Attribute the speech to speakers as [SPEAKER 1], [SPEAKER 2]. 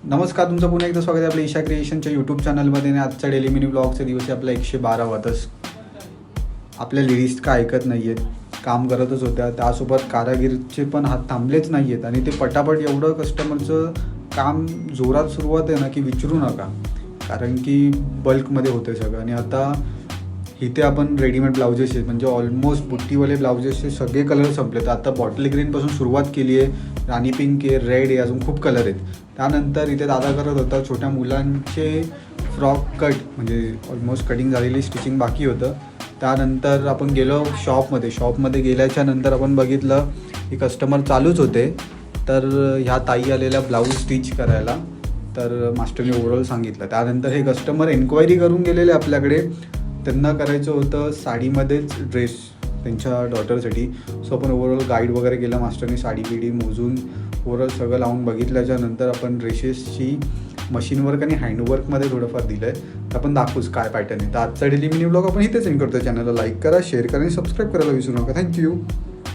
[SPEAKER 1] नमस्कार, तुमचं पुन्हा एकदा स्वागत आहे आपल्या ईशा क्रिएशनच्या यूट्यूब चॅनलमध्ये. आणि आजच्या डेली मिनी ब्लॉगचा दिवस आहे आपला 112वा. आपल्या लेडीज का ऐकत नाही आहेत, काम करतच होत्या. त्यासोबत कारागीरचे पण हात थांबलेच नाही आहेत आणि ते पटापट एवढं कस्टमरचं काम जोरात सुरुवात आहे ना की विचारू नका, कारण की बल्कमध्ये होते सगळं. आणि आता इथे आपण रेडीमेड ब्लाउजेस आहेत, म्हणजे ऑलमोस्ट बुट्टीवाले ब्लाउजेसचे सगळे कलर संपले. तर आता बॉटल ग्रीनपासून सुरुवात केली आहे, राणी पिंक आहे, रेड आहे, अजून खूप कलर आहेत. त्यानंतर इथे दादा करत होता छोट्या मुलांचे फ्रॉक कट, म्हणजे ऑलमोस्ट कटिंग झालेली, स्टिचिंग बाकी होतं. त्यानंतर आपण गेलो शॉपमध्ये गेल्याच्या नंतर आपण बघितलं की कस्टमर चालूच होते. तर ह्या ताई आलेल्या ब्लाऊज स्टिच करायला, तर मास्टरने ओव्हरऑल सांगितलं. त्यानंतर हे कस्टमर एन्क्वायरी करून गेलेले आपल्याकडे, त्यांना करायचं होतं साडीमध्येच ड्रेस त्यांच्या डॉटरसाठी. सो आपण ओव्हरऑल गाईड वगैरे केलं, मास्टरने साडी बिडी मोजून ओव्हरऑल सगळं लावून बघितल्याच्या नंतर आपण ड्रेसेसची मशीन वर्क आणि हँडवर्कमध्ये थोडंफार दिलं आहे. तर आपण दाखवूच काय पॅटर्न आहे. तर आजचा डेली मिनी ब्लॉग आपण इथेच एंड करतो. चॅनलला लाईक करा, शेअर करा आणि सबस्क्राईब करायला विसरू नका. थँक्यू.